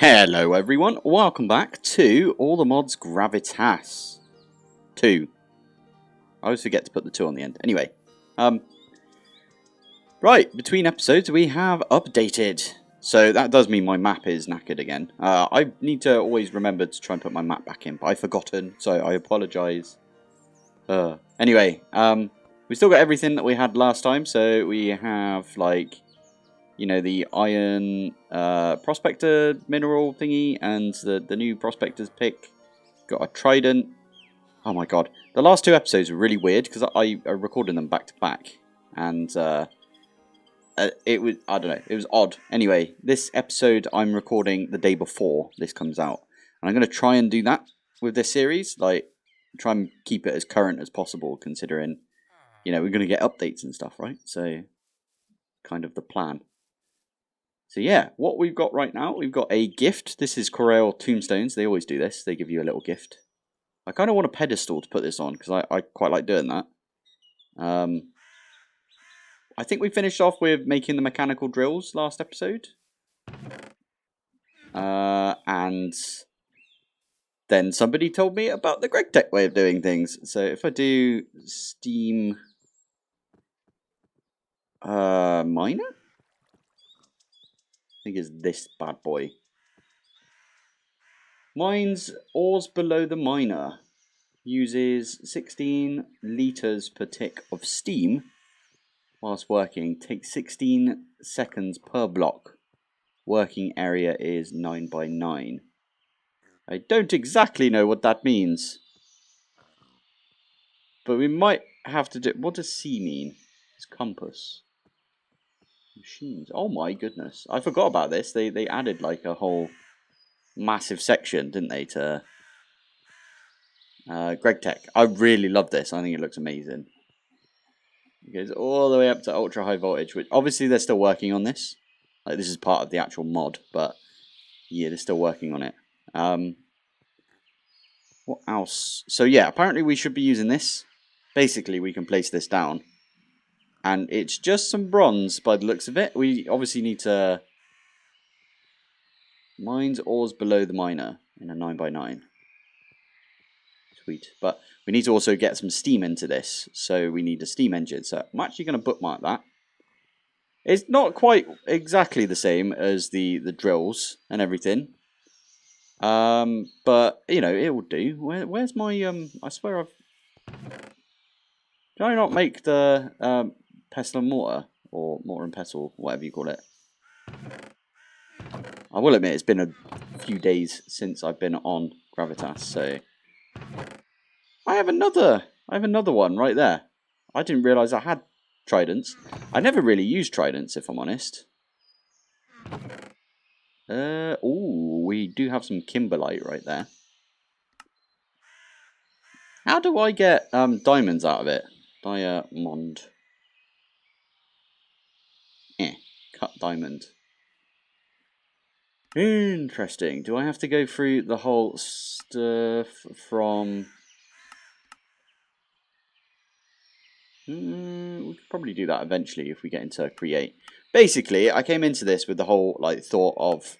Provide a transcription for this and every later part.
Hello everyone, welcome back to All the Mods Gravitas 2. I always forget to put the 2 on the end. Anyway, right, between episodes we have updated. So that does mean my map is knackered again. I need to always remember to try and put my map back in, but I've forgotten, so I apologise. Anyway, we still got everything that we had last time, so we have, like, you know, the iron prospector mineral thingy and the new prospector's pick. Got a trident. Oh my god. The last 2 episodes were really weird because I recorded them back to back. And it was, I don't know, it was odd. Anyway, this episode I'm recording the day before this comes out. And I'm going to try and do that with this series. Like, try and keep it as current as possible considering, you know, we're going to get updates and stuff, right? So, kind of the plan. So yeah, what we've got right now, we've got a gift. This is Corel Tombstones. They always do this. They give you a little gift. I kind of want a pedestal to put this on because I quite like doing that. I think we finished off with making the mechanical drills last episode. And then somebody told me about the GregTech way of doing things. So if I do steam miner? I think it's this bad boy. Mines ores below the miner. Uses 16 litres per tick of steam whilst working. Takes 16 seconds per block. Working area is 9 by 9. I don't exactly know what that means. But we might have to do... What does C mean? It's compass. Machines. Oh my goodness. I forgot about this. They added like a whole massive section, didn't they, to GregTech. I really love this. I think it looks amazing. It goes all the way up to ultra high voltage, which obviously they're still working on this. Like, this is part of the actual mod, but yeah, they're still working on it. What else? So yeah, apparently we should be using this. Basically, we can place this down. And it's just some bronze by the looks of it. We obviously need to... Mines ores below the miner in a 9 by 9. Sweet. But we need to also get some steam into this. So we need a steam engine. So I'm actually going to bookmark that. It's not quite exactly the same as the drills and everything. But, you know, it will do. Where's my... I swear I've... Did I not make the pestle and mortar? Or mortar and pestle, whatever you call it. I will admit, it's been a few days since I've been on Gravitas, so... I have another one right there. I didn't realise I had tridents. I never really used tridents, if I'm honest. Ooh, we do have some kimberlite right there. How do I get diamonds out of it? Diamond. Cut diamond. Interesting. Do I have to go through the whole stuff from... we could probably do that eventually if we get into create. Basically, I came into this with the whole like thought of,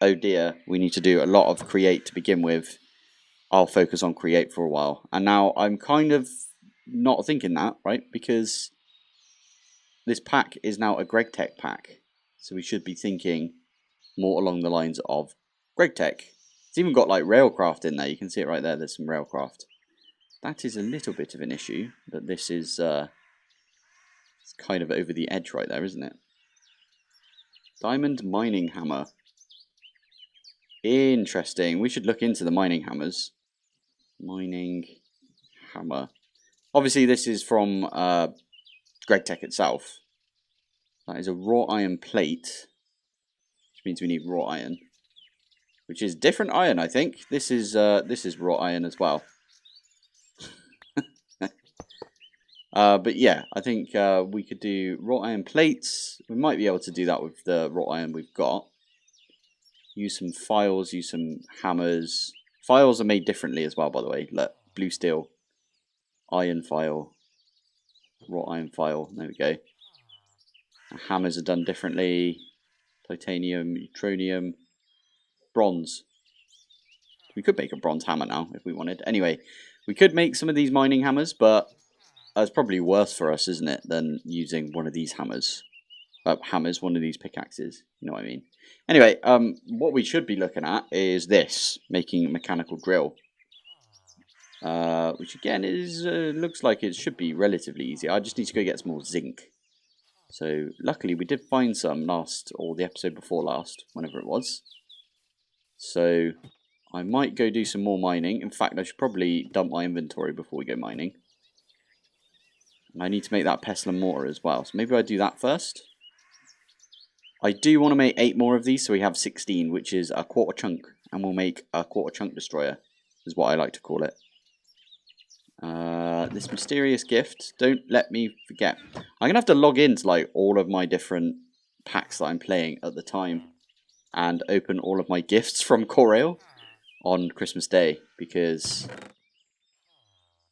oh dear, we need to do a lot of create to begin with. I'll focus on create for a while. And now I'm kind of not thinking that, right? Because this pack is now a GregTech pack. So we should be thinking more along the lines of GregTech. It's even got like railcraft in there. You can see it right there. There's some railcraft. That is a little bit of an issue, but this is it's kind of over the edge right there, isn't it? Diamond mining hammer. Interesting. We should look into the mining hammers. Mining hammer. Obviously, this is from GregTech itself. That is a raw iron plate, which means we need raw iron, which is different iron, I think. This is raw iron as well. But yeah, I think we could do raw iron plates. We might be able to do that with the raw iron we've got. Use some files, use some hammers. Files are made differently as well, by the way. Look, blue steel, iron file, raw iron file. There we go. Hammers are done differently. Titanium, neutronium. bronze. We could make a bronze hammer now if we wanted. Anyway, we could make some of these mining hammers, but it's probably worse for us, isn't it, than using one of these hammers. One of these pickaxes. You know what I mean? Anyway, what we should be looking at is this, making a mechanical drill. Which again is looks like it should be relatively easy. I just need to go get some more zinc. So luckily we did find some or the episode before last, whenever it was. So I might go do some more mining. In fact, I should probably dump my inventory before we go mining. And I need to make that pestle and mortar as well. So maybe I do that first. I do want to make 8 more of these, so we have 16, which is a quarter chunk. And we'll make a quarter chunk destroyer, is what I like to call it. This mysterious gift, don't let me forget. I'm going to have to log into like all of my different packs that I'm playing at the time. And open all of my gifts from Corail on Christmas Day. Because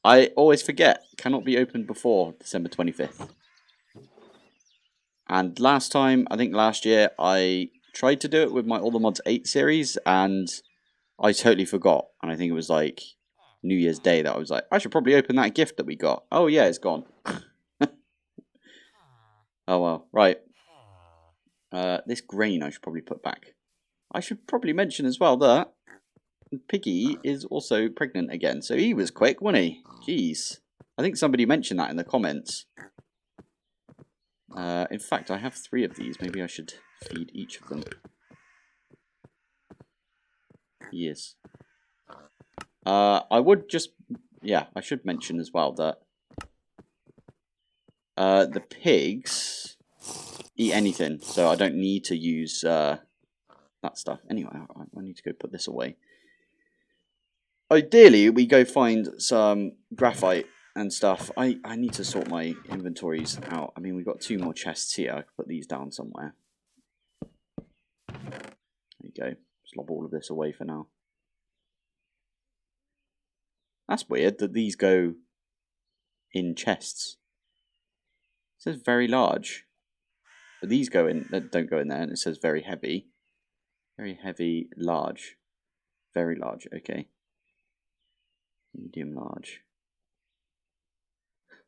I always forget, cannot be opened before December 25th. And last year, I tried to do it with my All the Mods 8 series, and I totally forgot. And I think it was like New Year's Day that I was like, I should probably open that gift that we got. Oh yeah, it's gone. Oh well, right. This grain I should probably put back. I should probably mention as well that Piggy is also pregnant again. So he was quick, wasn't he? Jeez. I think somebody mentioned that in the comments. In fact, I have 3 of these. Maybe I should feed each of them. Yes. I would just... Yeah, I should mention as well that the pigs eat anything. So I don't need to use that stuff. Anyway, I need to go put this away. Ideally, we go find some graphite and stuff. I need to sort my inventories out. I mean, we've got 2 more chests here. I could put these down somewhere. There you go. Just lob all of this away for now. That's weird that these go in chests. It says very large. But these go in, don't go in there, and it says very heavy. Very heavy, large. Very large, okay. Medium, large.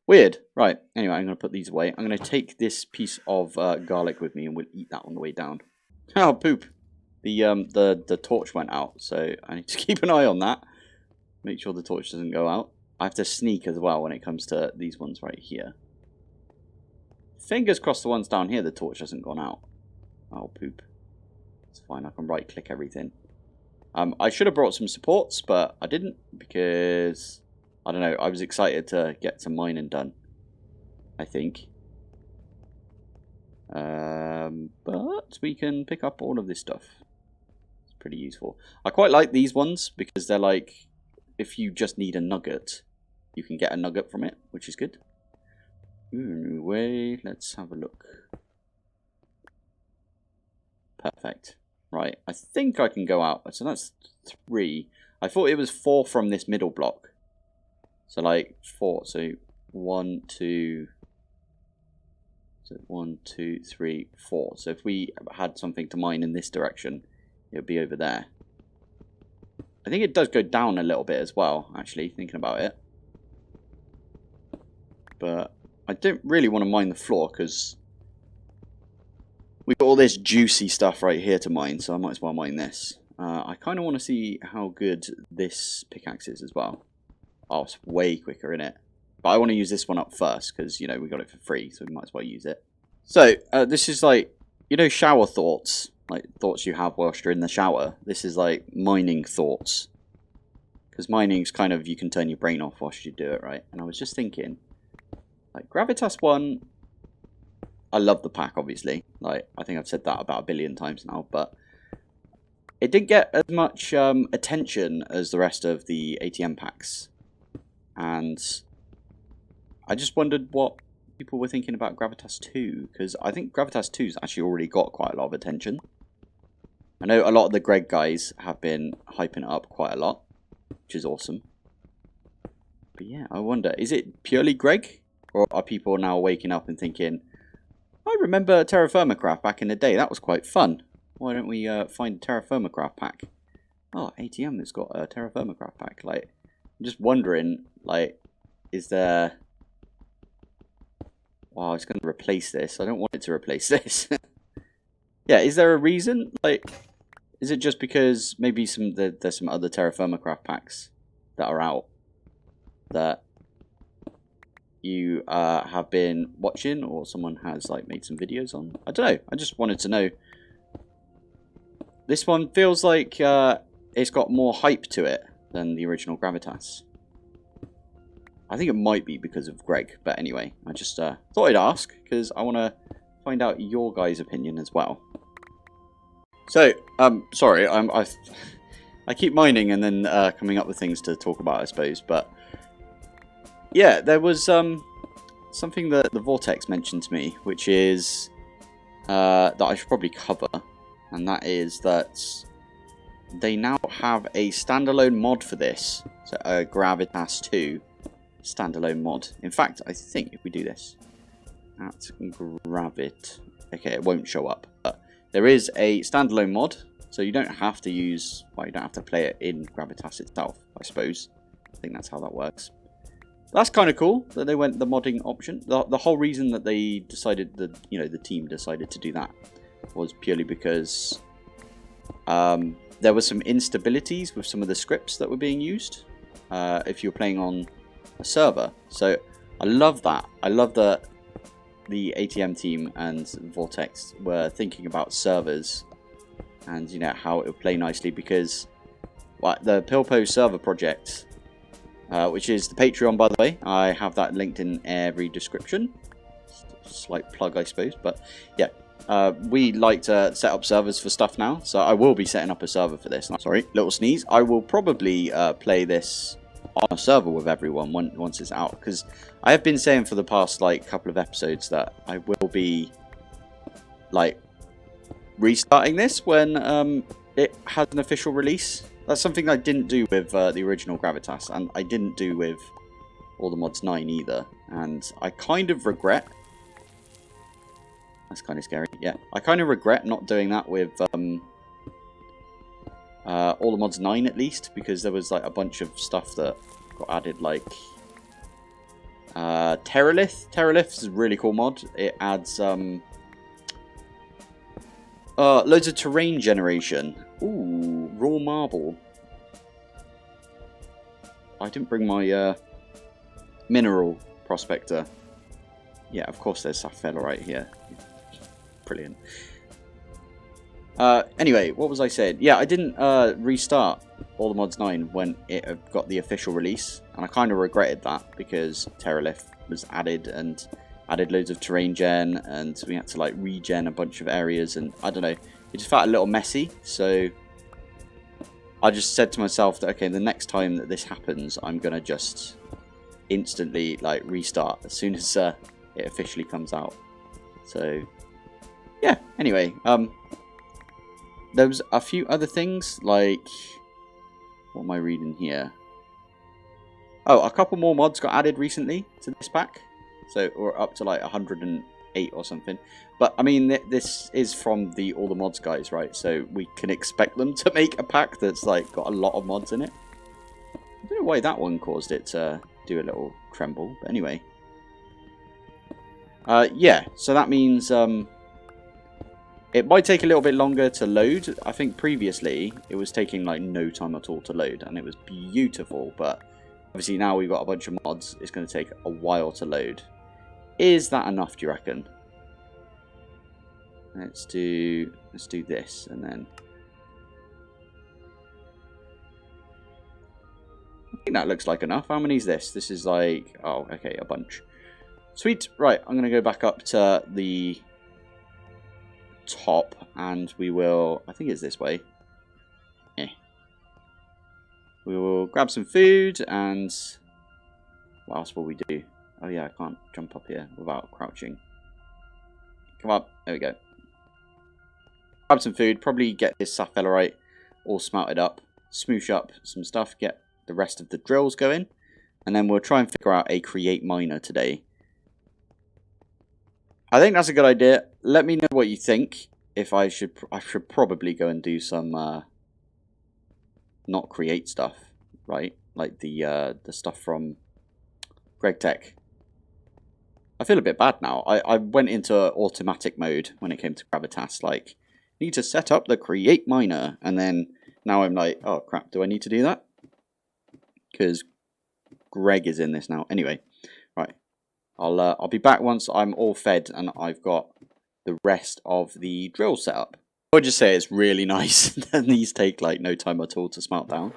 Weird. Right, anyway, I'm going to put these away. I'm going to take this piece of garlic with me, and we'll eat that on the way down. Oh, poop. The torch went out, so I need to keep an eye on that. Make sure the torch doesn't go out. I have to sneak as well when it comes to these ones right here. Fingers crossed the ones down here, the torch hasn't gone out. Oh, poop. It's fine, I can right-click everything. I should have brought some supports, but I didn't because, I don't know, I was excited to get some mining done, I think. But we can pick up all of this stuff. It's pretty useful. I quite like these ones because they're like, if you just need a nugget, you can get a nugget from it, which is good. Anyway, let's have a look. Perfect. Right, I think I can go out. So that's 3. I thought it was 4 from this middle block. So like 4. So 1, 2. So 1, 2, 3, 4. So if we had something to mine in this direction, it would be over there. I think it does go down a little bit as well, actually, thinking about it. But I don't really want to mine the floor because we've got all this juicy stuff right here to mine, so I might as well mine this. I kind of want to see how good this pickaxe is as well. Oh, it's way quicker, isn't it? But I want to use this one up first because, you know, we got it for free, so we might as well use it. So, this is like, you know, shower thoughts. Like, thoughts you have whilst you're in the shower. This is like mining thoughts. Because mining's kind of, you can turn your brain off whilst you do it, right? And I was just thinking, like, Gravitas 1, I love the pack, obviously. Like, I think I've said that about 1 billion times now, but it didn't get as much attention as the rest of the ATM packs. And I just wondered what people were thinking about Gravitas 2, because I think Gravitas 2's actually already got quite a lot of attention. I know a lot of the Greg guys have been hyping it up quite a lot, which is awesome. But yeah, I wonder, is it purely Greg? Or are people now waking up and thinking, I remember TerraFirmaCraft back in the day, that was quite fun. why don't we find a TerraFirmaCraft pack? Oh, ATM has got a TerraFirmaCraft pack. Like, I'm just wondering, like, is there... Wow, it's going to replace this. I don't want it to replace this. Yeah, is there a reason? Like, is it just because maybe there's some other TerraFirmaCraft packs that are out that you have been watching, or someone has like made some videos on? I don't know. I just wanted to know. This one feels like it's got more hype to it than the original Gravitas. I think it might be because of Greg, but anyway, I just thought I'd ask because I want to find out your guys' opinion as well. So, sorry, I keep mining and then coming up with things to talk about, I suppose, but yeah, there was something that the Vortex mentioned to me, which is that I should probably cover, and that is that they now have a standalone mod for this, so a Gravitas 2 standalone mod. In fact, I think if we do this at Gravit, okay, it won't show up, but there is a standalone mod, so you don't have to use, well, you don't have to play it in Gravitas itself, I suppose. I think that's how that works. That's kind of cool that they went the modding option. The whole reason that they decided that, you know, the team decided to do that was purely because there were some instabilities with some of the scripts that were being used if you're playing on a server. So I love that. I love that the ATM team and Vortex were thinking about servers and, you know, how it would play nicely, because the Pilpoh server project, which is the Patreon, by the way, I have that linked in every description. Slight plug, I suppose, but yeah, we like to set up servers for stuff now, so I will be setting up a server for this. Sorry, little sneeze. I will probably play this on a server with everyone once it's out, because I have been saying for the past like couple of episodes that I will be like restarting this when it has an official release. That's something I didn't do with the original Gravitas, and I didn't do with All the Mods 9 either, and I kind of regret. That's kind of scary. Yeah, I kind of regret not doing that with All the Mods 9 at least, because there was like a bunch of stuff that got added, like Terralith. Terralith is a really cool mod. It adds loads of terrain generation. Ooh, raw marble. I didn't bring my mineral prospector. Yeah, of course there's sapphire right here. Brilliant. Anyway, what was I saying? Yeah, I didn't restart All the Mods 9 when it got the official release, and I kind of regretted that because Terralith was added and added loads of terrain gen, and we had to like regen a bunch of areas, and I don't know, it just felt a little messy. So I just said to myself that, okay, the next time that this happens, I'm gonna just instantly like restart as soon as it officially comes out. So yeah, anyway, there was a few other things, like, what am I reading here? Oh, a couple more mods got added recently to this pack. So we're up to like 108 or something. But, I mean, this is from the All the Mods guys, right? So we can expect them to make a pack that's like got a lot of mods in it. I don't know why that one caused it to do a little tremble, but anyway. Yeah, so that means it might take a little bit longer to load. I think previously it was taking like no time at all to load, and it was beautiful, but obviously now we've got a bunch of mods, it's going to take a while to load. Is that enough, do you reckon? Let's do this, and then I think that looks like enough. How many is this? This is like, oh, okay, a bunch. Sweet. Right, I'm going to go back up to the top, and we will, I think it's this way. We will grab some food, and what else will we do? Oh yeah, I can't jump up here without crouching. Come on, there we go. Grab some food, probably get this sapphirite all smelted up, smoosh up some stuff, get the rest of the drills going, and then we'll try and figure out a create miner today. I think that's a good idea. Let me know what you think. if I should probably go and do some not create stuff, right? Like the stuff from GregTech. I feel a bit bad now. I went into automatic mode when it came to Gravitas, like, need to set up the create miner, and then now I'm like, oh crap, do I need to do that? Because Greg is in this now. Anyway, right. I'll be back once I'm all fed and I've got the rest of the drill set up. I would just say it's really nice that these take like no time at all to smelt down.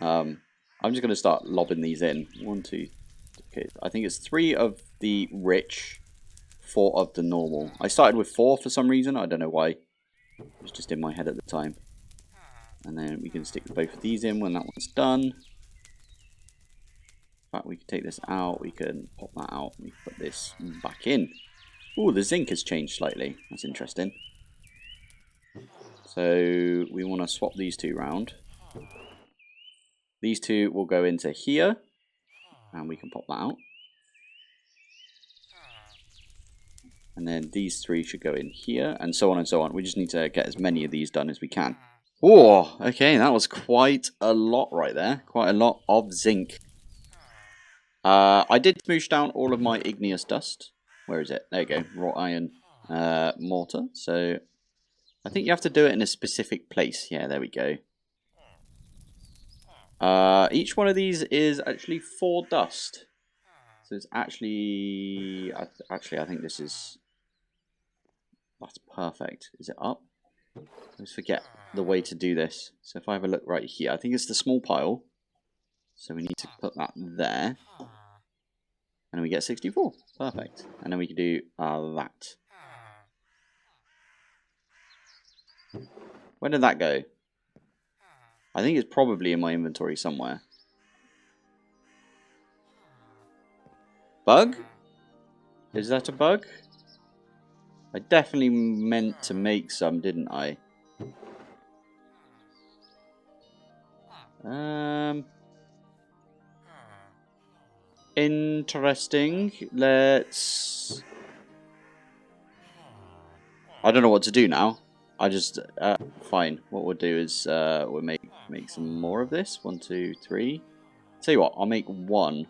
I'm just going to start lobbing these in. 1, 2, okay. I think it's 3 of the rich, 4 of the normal. I started with 4 for some reason. I don't know why. It was just in my head at the time. And then we can stick both of these in when that one's done. In fact, we can take this out. We can pop that out. We can put this back in. Ooh, the zinc has changed slightly. That's interesting. So we want to swap these 2 round. These 2 will go into here. And we can pop that out. And then these 3 should go in here. And so on and so on. We just need to get as many of these done as we can. Oh, okay. That was quite a lot right there. Quite a lot of zinc. I did smoosh down all of my igneous dust. Where is it? There you go. Wrought iron mortar. So I think you have to do it in a specific place. Yeah, there we go. Each one of these is actually 4 dust. So it's actually... I think this is... That's perfect. Is it up? I always forget the way to do this. So if I have a look right here, I think it's the small pile. So we need to put that there. And we get 64. Perfect. And then we can do that. Where did that go? I think it's probably in my inventory somewhere. Bug? Is that a bug? I definitely meant to make some, didn't I? Interesting. Let's... I don't know what to do now. I just... fine. What we'll do is we'll make some more of this. 1, 2, 3. Tell you what, I'll make 1.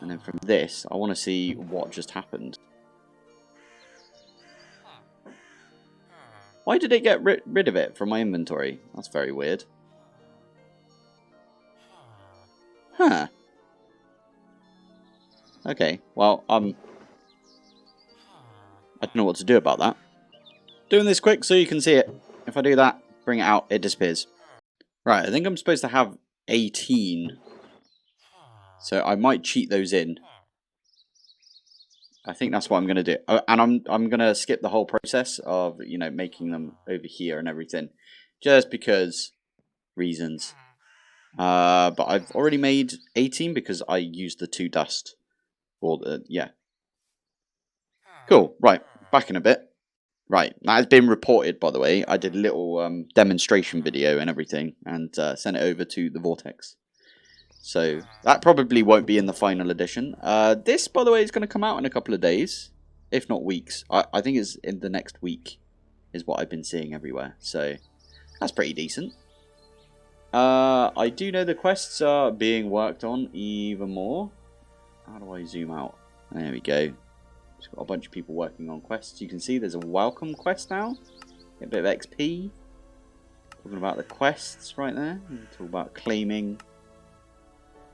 And then from this, I want to see what just happened. Why did it get rid of it from my inventory? That's very weird. Huh. Okay, well, I don't know what to do about that. Doing this quick so you can see it. If I do that, bring it out, it disappears. Right, I think I'm supposed to have 18. So I might cheat those in. I think that's what I'm going to do. And I'm going to skip the whole process of, you know, making them over here and everything. Just because reasons. But I've already made 18 because I used the 2 dust. Or the, yeah. Cool, right, back in a bit. Right, that has been reported, by the way. I did a little demonstration video and everything, and sent it over to the Vortex. So, that probably won't be in the final edition. This, by the way, is going to come out in a couple of days, if not weeks. I think it's in the next week, is what I've been seeing everywhere. So, that's pretty decent. I do know the quests are being worked on even more. How do I zoom out? There we go. Just got a bunch of people working on quests. You can see there's a welcome quest now. Get a bit of XP. Talking about the quests right there. Talk about claiming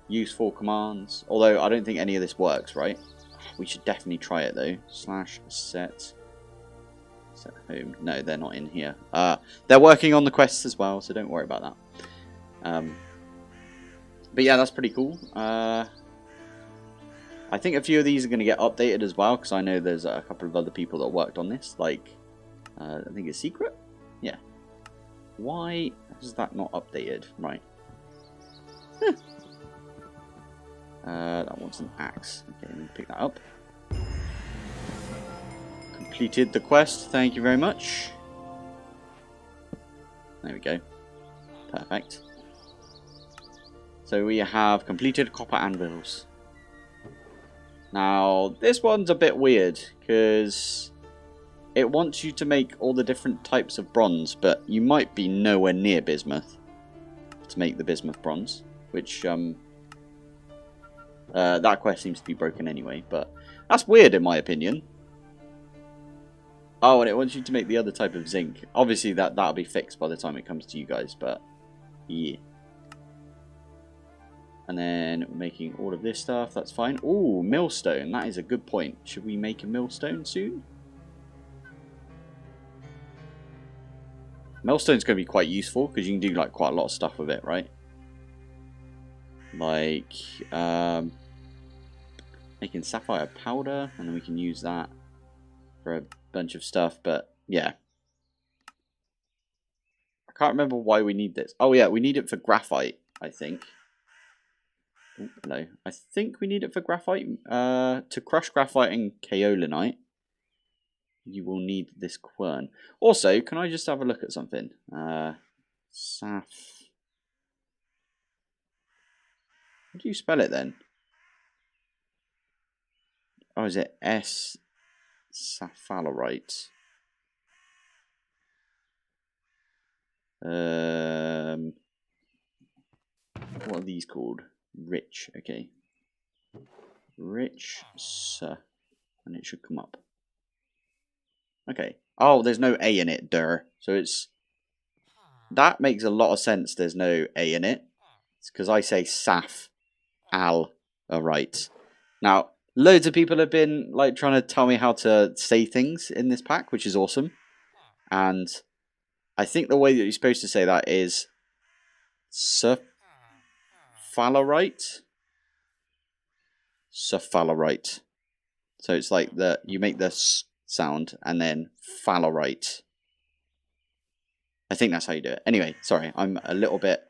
useful commands. Although I don't think any of this works, right? We should definitely try it though. /set home. No, they're not in here. They're working on the quests as well, so don't worry about that. But yeah, that's pretty cool. I think a few of these are going to get updated as well, because I know there's a couple of other people that worked on this, like, I think it's Secret? Yeah. Why is that not updated? Right. That one's an axe. Okay, let me pick that up. Completed the quest, thank you very much. There we go. Perfect. So we have completed copper anvils. Now, this one's a bit weird, because it wants you to make all the different types of bronze, but you might be nowhere near bismuth to make the bismuth bronze, which that quest seems to be broken anyway, but that's weird in my opinion. Oh, and it wants you to make the other type of zinc. Obviously that'll be fixed by the time it comes to you guys, but yeah. And then we're making all of this stuff, that's fine. Ooh, millstone, that is a good point. Should we make a millstone soon? Millstone's going to be quite useful because you can do like quite a lot of stuff with it, right? Like making sapphire powder, and then we can use that for a bunch of stuff, but yeah. I can't remember why we need this. Oh yeah, we need it for graphite, I think. Ooh, no, I think we need it for graphite. To crush graphite and kaolinite, you will need this quern. Also, can I just have a look at something? Saf. How do you spell it then? Oh, is it S sapphirite? What are these called? Rich. Okay. Rich, sir, and it should come up. Okay. Oh, there's no A in it, so it's... That makes a lot of sense there's no A in it. It's because I say Saf Al right. Now, loads of people have been like trying to tell me how to say things in this pack, which is awesome. And I think the way that you're supposed to say that is Sapphirite. Sapphirite. So it's like you make the S sound and then Phalorite. I think that's how you do it. Anyway, sorry, I'm a little bit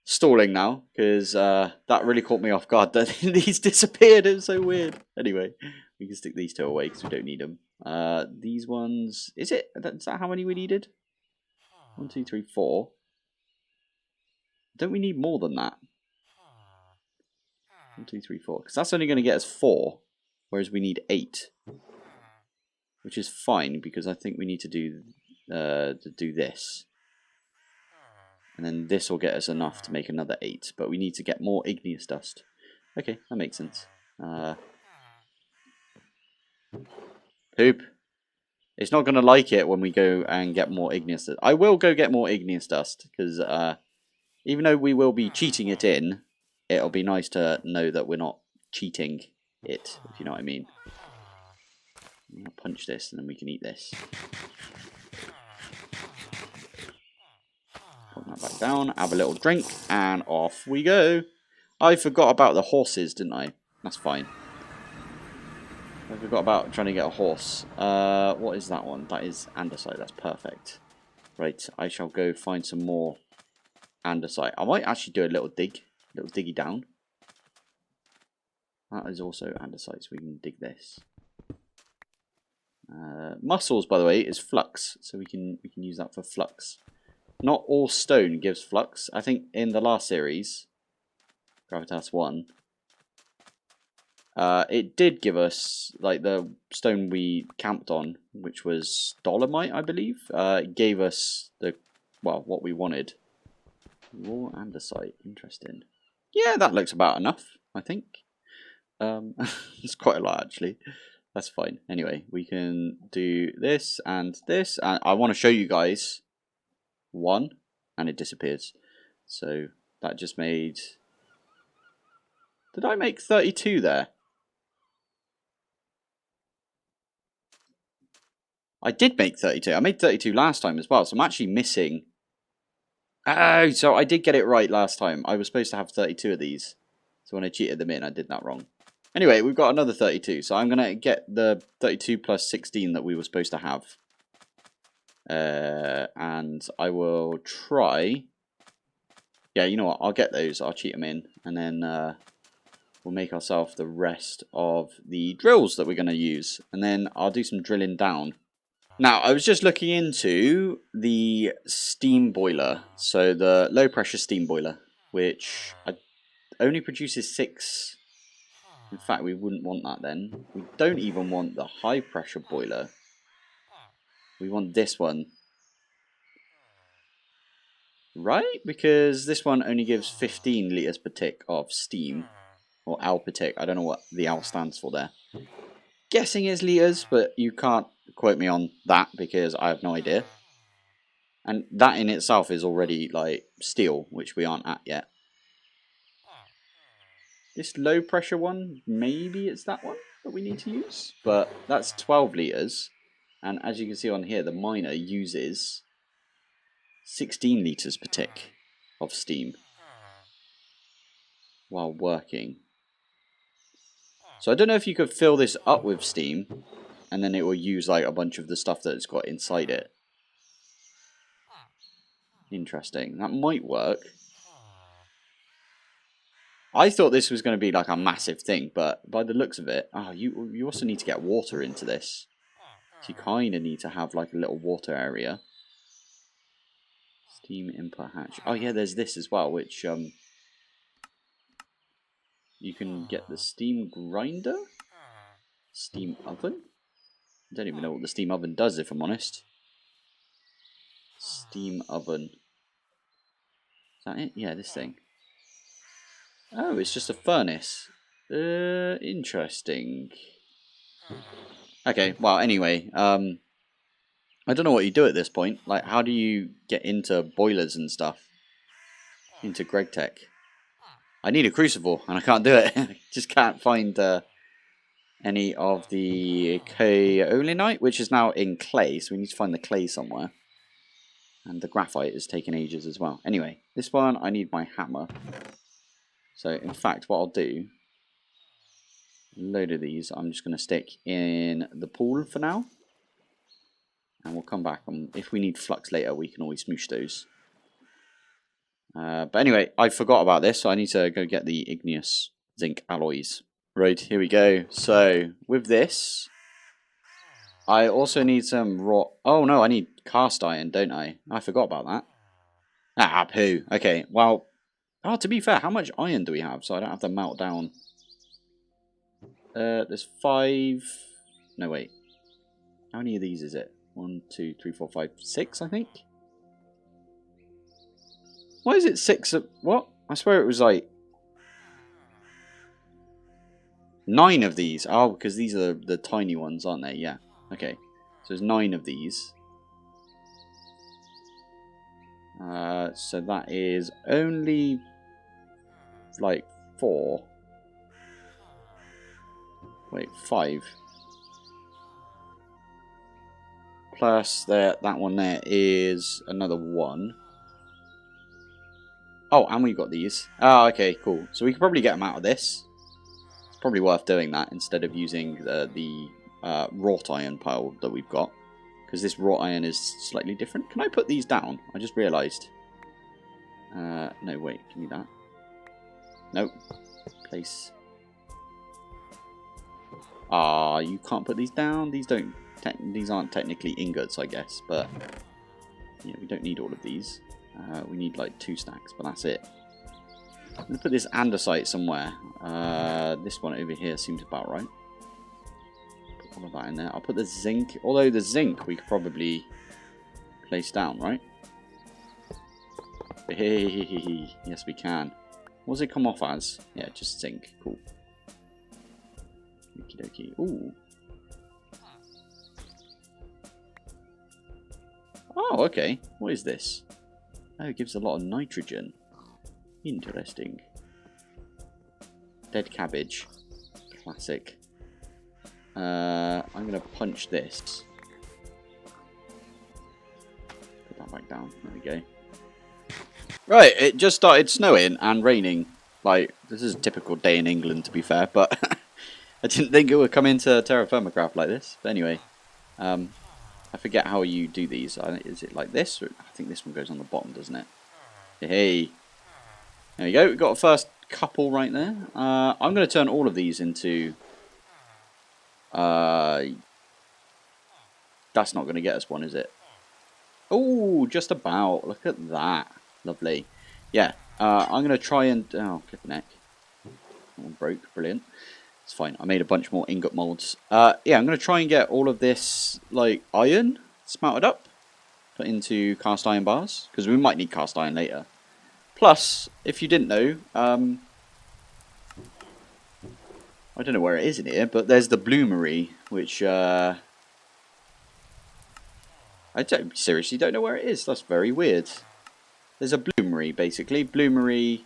stalling now because that really caught me off guard that these disappeared. It was so weird. Anyway, we can stick these two away because we don't need them. These ones, is that how many we needed? 1, 2, 3, 4. Don't we need more than that? 1, 2, 3, 4. Because that's only going to get us 4, whereas we need 8, which is fine because I think we need to do this. And then this will get us enough to make another 8, but we need to get more igneous dust. Okay, that makes sense. Poop. It's not going to like it when we go and get more igneous dust. I will go get more igneous dust, because even though we will be cheating it in, it'll be nice to know that we're not cheating it, if you know what I mean. I'm going to punch this, and then we can eat this. Put that back down, have a little drink, and off we go. I forgot about the horses, didn't I? That's fine. I forgot about trying to get a horse. What is that one? That is andesite. That's perfect. Right, I shall go find some more andesite. I might actually do a little diggy down. That is also andesite, so we can dig this. Muscles, by the way, is flux, so we can use that for flux. Not all stone gives flux. I think in the last series, Gravitas 1, it did give us, like, the stone we camped on, which was dolomite, I believe. It gave us what we wanted. Raw andesite, interesting. Yeah, that looks about enough, I think. It's quite a lot, actually. That's fine. Anyway, we can do this and this. And I want to show you guys one, and it disappears. So that just made... Did I make 32 there? I did make 32. I made 32 last time as well, so I'm actually missing... Oh, so I did get it right last time. I was supposed to have 32 of these. So when I cheated them in, I did that wrong. Anyway, we've got another 32, so I'm going to get the 32 plus 16 that we were supposed to have. And I will try... Yeah, you know what? I'll get those. I'll cheat them in. And then we'll make ourselves the rest of the drills that we're going to use. And then I'll do some drilling down. Now, I was just looking into the steam boiler. So the low pressure steam boiler, which only produces 6... In fact, we wouldn't want that then. We don't even want the high pressure boiler. we want this one. Right? Because this one only gives 15 litres per tick of steam. Or L per tick. I don't know what the L stands for there. Guessing it's litres, but you can't quote me on that because I have no idea. And that in itself is already like steel, which we aren't at yet. This low pressure one, maybe it's that one that we need to use. But that's 12 litres. And as you can see on here, the miner uses 16 litres per tick of steam while working. So I don't know if you could fill this up with steam and then it will use like a bunch of the stuff that it's got inside it. Interesting. That might work. I thought this was going to be like a massive thing, but by the looks of it, you also need to get water into this. So you kind of need to have like a little water area. Steam input hatch. Oh yeah, there's this as well, which you can get the steam grinder, steam oven. I don't even know what the steam oven does, if I'm honest. Steam oven. Is that it? Yeah, this thing. Oh, it's just a furnace. Interesting. Okay, well, anyway, I don't know what you do at this point. Like, how do you get into boilers and stuff? Into GregTech? I need a crucible, and I can't do it. I just can't find any of the kaolinite, which is now in clay, so we need to find the clay somewhere. And the graphite is taking ages as well. Anyway, this one, I need my hammer. So, in fact, what I'll do, a load of these, I'm just going to stick in the pool for now. And we'll come back, and if we need flux later, we can always smoosh those. But anyway, I forgot about this, so I need to go get the igneous zinc alloys. Right, here we go. So, with this, I also need some raw... Oh, no, I need cast iron, don't I? I forgot about that. Ah, poo. Okay, well... Oh, to be fair, how much iron do we have? So I don't have to melt down. There's 5... No, wait. How many of these is it? 1, 2, 3, 4, 5, 6, I think? Why is it 6 of... What? I swear it was like... 9 of these. Oh, because these are the tiny ones, aren't they? Yeah. Okay. So there's 9 of these. So that is only like 4. Wait, 5. Plus that one there is another 1. Oh, and we got these. Oh, okay, cool. So we could probably get them out of this. It's probably worth doing that instead of using the wrought iron pile that we've got. Because this wrought iron is slightly different. Can I put these down? I just realised. No, wait. Give me that. Nope. Place. Ah, you can't put these down. These don't. These aren't technically ingots, I guess. But yeah, we don't need all of these. We need like 2 stacks, but that's it. I'm gonna put this andesite somewhere. This one over here seems about right. Put all of that in there. I'll put the zinc. Although the zinc we could probably place down, right? Hey, yes, we can. What does it come off as? Yeah, just zinc. Cool. Okie dokie. Ooh. Oh, okay. What is this? Oh, it gives a lot of nitrogen. Interesting. Dead cabbage. Classic. I'm going to punch this. Put that back down. There we go. Right, it just started snowing and raining. Like, this is a typical day in England, to be fair, but I didn't think it would come into TerraFirmaCraft like this. But anyway, I forget how you do these. Is it like this? Or I think this one goes on the bottom, doesn't it? Hey. There we go. We've got a first couple right there. I'm going to turn all of these into... that's not going to get us one, is it? Oh, just about. Look at that. Lovely. Yeah, I'm going to try and... Oh, flip a neck. That one broke. Brilliant. It's fine. I made a bunch more ingot molds. Yeah, I'm going to try and get all of this, like, iron smelted up, put into cast iron bars, because we might need cast iron later. Plus, if you didn't know, I don't know where it is in here, but there's the bloomery, which I seriously don't know where it is. That's very weird. There's a bloomery, basically. Bloomery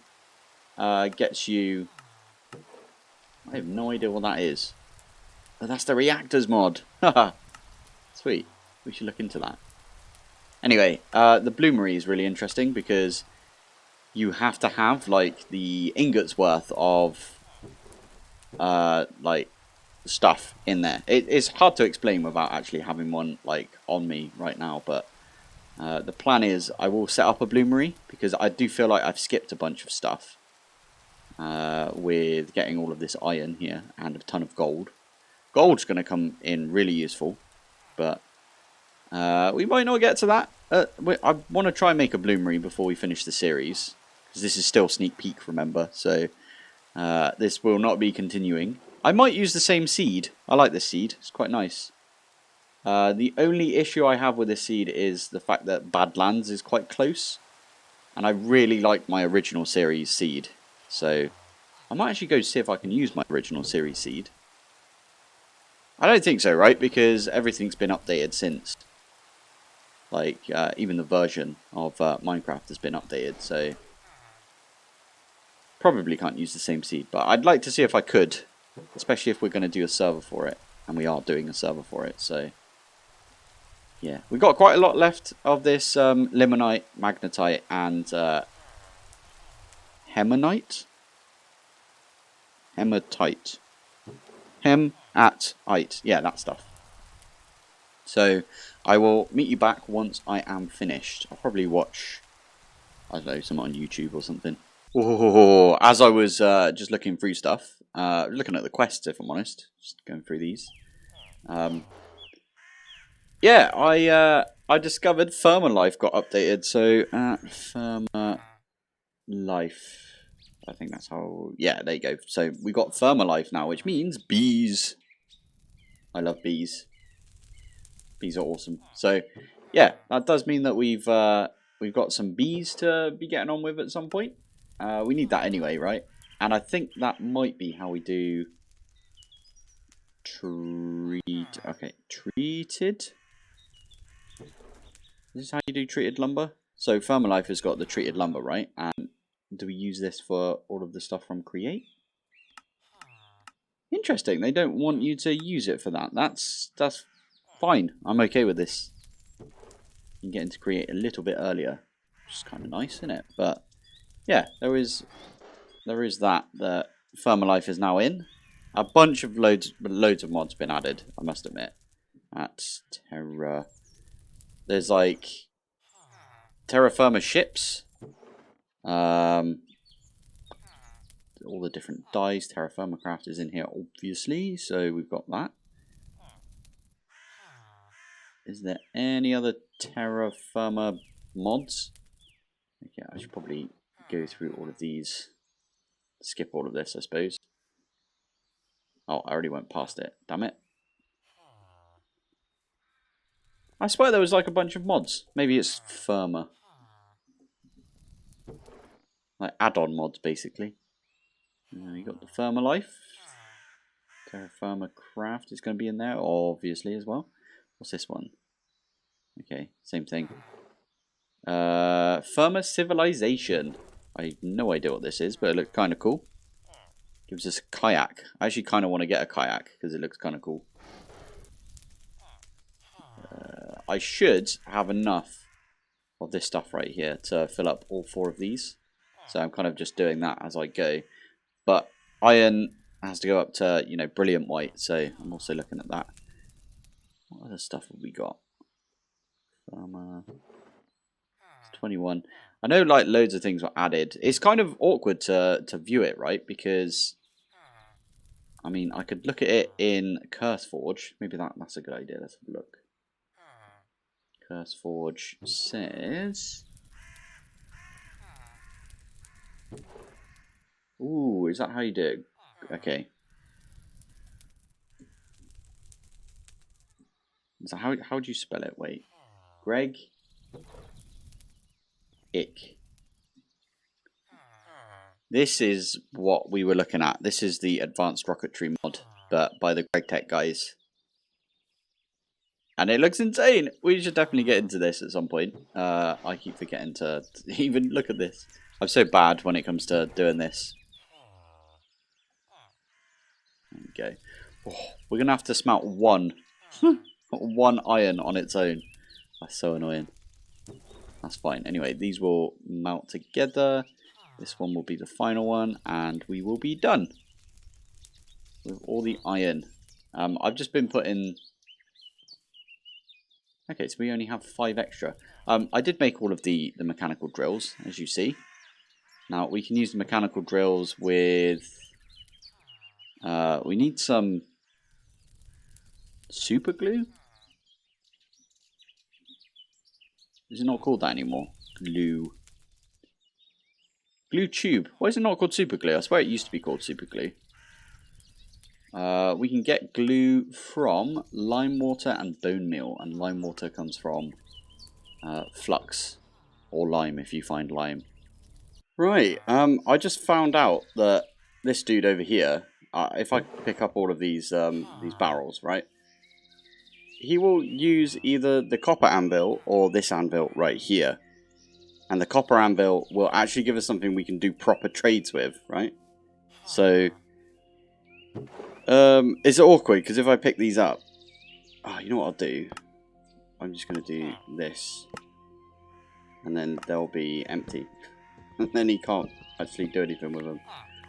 gets you... I have no idea what that is. Oh, that's the reactors mod. Haha. Sweet. We should look into that. Anyway, the bloomery is really interesting because you have to have like the ingots worth of like stuff in there. It's hard to explain without actually having one like on me right now, but the plan is I will set up a bloomery because I do feel like I've skipped a bunch of stuff with getting all of this iron here and a ton of gold. Gold's going to come in really useful, but we might not get to that. I want to try and make a bloomery before we finish the series, because this is still sneak peek, remember, so this will not be continuing. I might use the same seed. I like this seed, it's quite nice. The only issue I have with this seed is the fact that Badlands is quite close, and I really like my original series seed, so I might actually go see if I can use my original series seed. I don't think so, right? Because everything's been updated since. Like, even the version of Minecraft has been updated, so... Probably can't use the same seed, but I'd like to see if I could. Especially if we're going to do a server for it. And we are doing a server for it, so... Yeah, we've got quite a lot left of this limonite, magnetite, and hematite? Hematite. Hematite. Yeah, that stuff. So, I will meet you back once I am finished. I'll probably watch, I don't know, something on YouTube or something. Oh, as I was just looking through stuff, looking at the quests, if I'm honest, just going through these. Yeah, I discovered Life got updated. So Life, I think that's how. Yeah, there you go. So we got Life now, which means bees. I love bees. Bees are awesome. So yeah, that does mean that we've got some bees to be getting on with at some point. We need that anyway, right? And I think that might be how we do treated. This is how you do treated lumber. So Life has got the treated lumber, right? And do we use this for all of the stuff from Create? Interesting. They don't want you to use it for that. That's fine. I'm okay with this. You can get into Create a little bit earlier, which is kind of nice, isn't it? But yeah, there is that Life is now in. A bunch of loads of mods been added, I must admit. That's Terra. There's like TerraFirma ships. All the different dyes. TerraFirmaCraft is in here, obviously, so we've got that. Is there any other TerraFirma mods? Okay, I should probably go through all of these. Skip all of this, I suppose. Oh, I already went past it. Damn it. I swear there was like a bunch of mods. Maybe it's Firma. Like add-on mods, basically. You got the Life. TerraFirmaCraft is going to be in there, obviously, as well. What's this one? Okay, same thing. Firma Civilization. I have no idea what this is, but it looks kind of cool. Gives us a kayak. I actually kind of want to get a kayak because it looks kind of cool. I should have enough of this stuff right here to fill up all 4 of these. So I'm kind of just doing that as I go. But iron has to go up to, you know, brilliant white. So I'm also looking at that. What other stuff have we got? 21. I know like loads of things were added. It's kind of awkward to view it, right? Because I mean, I could look at it in CurseForge. Maybe that's a good idea. Let's have a look. CurseForge says... Ooh, is that how you do it? Okay. Is that how do you spell it? Wait. Greg. Ick. This is what we were looking at. This is the advanced rocketry mod, but by the GregTech guys. And it looks insane. We should definitely get into this at some point. I keep forgetting to even look at this. I'm so bad when it comes to doing this. There we go. Oh, we're going to have to smelt one. One iron on its own. That's so annoying. That's fine. Anyway, these will melt together. This one will be the final one. And we will be done. With all the iron. I've just been putting... Okay, so we only have 5 extra. I did make all of the mechanical drills, as you see. Now, we can use the mechanical drills with... we need some super glue? Is it not called that anymore? Glue. Glue tube. Why is it not called super glue? I swear it used to be called super glue. We can get glue from lime water and bone meal. And lime water comes from flux. Or lime if you find lime. Right, I just found out that this dude over here, if I pick up all of these barrels, right? He will use either the copper anvil or this anvil right here. And the copper anvil will actually give us something we can do proper trades with, right? So, it's awkward because if I pick these up... Oh, you know what I'll do? I'm just going to do this. And then they'll be empty. And then he can't actually do anything with them.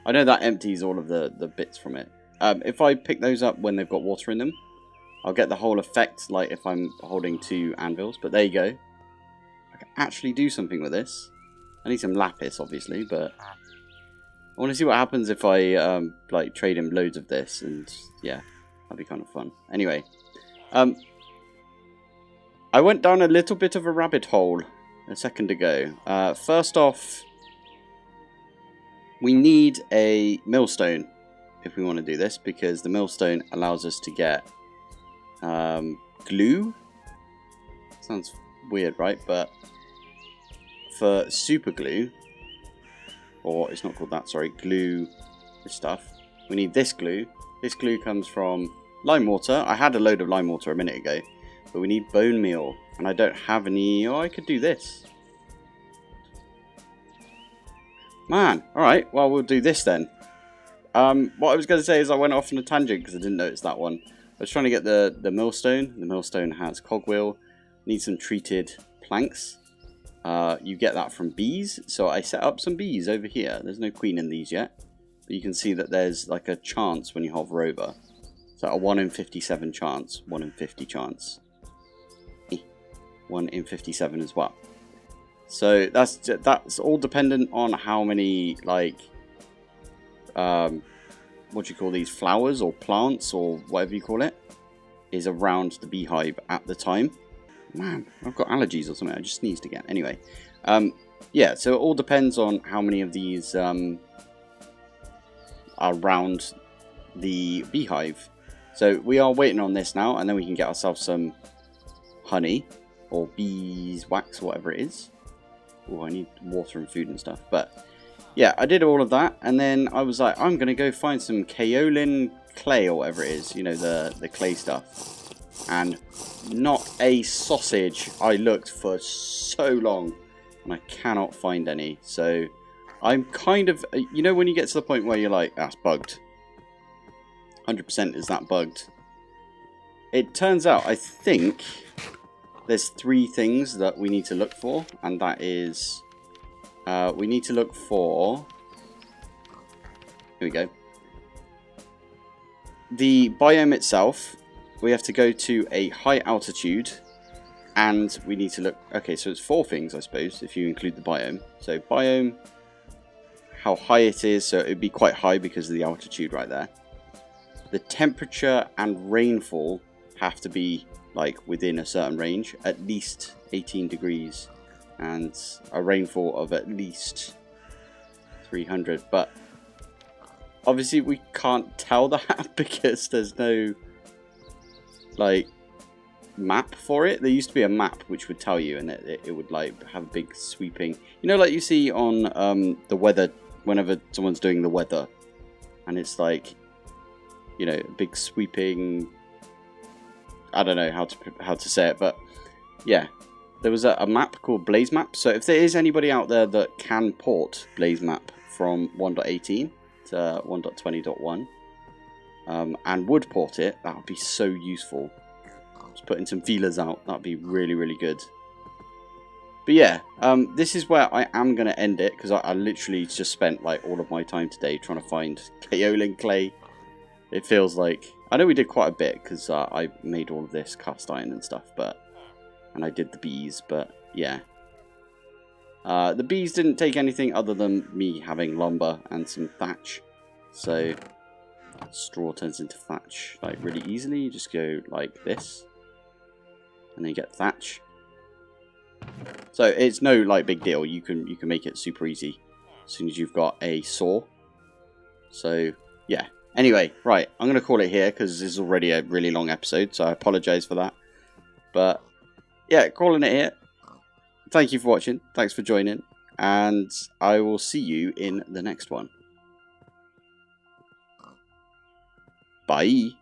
I know that empties all of the bits from it. If I pick those up when they've got water in them, I'll get the whole effect like if I'm holding 2 anvils. But there you go. I can actually do something with this. I need some lapis, obviously, but I want to see what happens if I like trade him loads of this. And yeah, that'd be kind of fun. Anyway, I went down a little bit of a rabbit hole a second ago. First off, we need a millstone if we want to do this, because the millstone allows us to get glue. Sounds weird, right? But for super glue, or it's not called that, sorry, glue, this stuff, we need this glue. This glue comes from lime water. I had a load of lime water a minute ago, but we need bone meal, and I don't have any. Oh, I could do this. Man, alright, well, we'll do this then. What I was going to say is I went off on a tangent because I didn't notice that one. I was trying to get the millstone. The millstone has cogwheel. Need some treated planks. You get that from bees. So I set up some bees over here. There's no queen in these yet. But you can see that there's like a chance when you hover over. So a 1 in 57 chance. 1 in 50 chance. 1 in 57 as well. So that's all dependent on how many, like, what do you call these, flowers or plants or whatever you call it, is around the beehive at the time. Man, I've got allergies or something. I just sneezed again. Anyway, yeah, so it all depends on how many of these are around the beehive. So we are waiting on this now, and then we can get ourselves some honey or beeswax, whatever it is. Oh, I need water and food and stuff. But yeah, I did all of that, and then I was like, I'm gonna go find some kaolin clay or whatever it is, you know, the clay stuff. And not a sausage. I looked for so long, and I cannot find any. So I'm kind of, you know, when you get to the point where you're like, that's bugged. 100% is that bugged. It turns out, I think there's 3 things that we need to look for, and that is, we need to look for, here we go, the biome itself. We have to go to a high altitude, and we need to look, okay, so it's 4 things, I suppose, if you include the biome. So biome, how high it is, so it would be quite high because of the altitude right there. The temperature and rainfall have to be like within a certain range, at least 18 degrees, and a rainfall of at least 300. But obviously we can't tell that because there's no, like, map for it. There used to be a map which would tell you, and it would like have a big sweeping, you know, like you see on the weather whenever someone's doing the weather, and it's like, you know, big sweeping. I don't know how to say it, but yeah, there was a map called Blaze Map. So if there is anybody out there that can port Blaze Map from 1.18 to 1.20.1 and would port it, that would be so useful. Just putting some feelers out, that would be really, really good. But yeah, this is where I am going to end it, because I literally just spent like all of my time today trying to find kaolin clay. It feels like, I know we did quite a bit, because I made all of this cast iron and stuff, and I did the bees, but yeah. The bees didn't take anything other than me having lumber and some thatch. So straw turns into thatch like really easily. You just go like this, and then you get thatch. So it's no like big deal. You can make it super easy as soon as you've got a saw. So yeah. Anyway, right, I'm going to call it here because this is already a really long episode, so I apologise for that. But yeah, calling it here. Thank you for watching. Thanks for joining. And I will see you in the next one. Bye.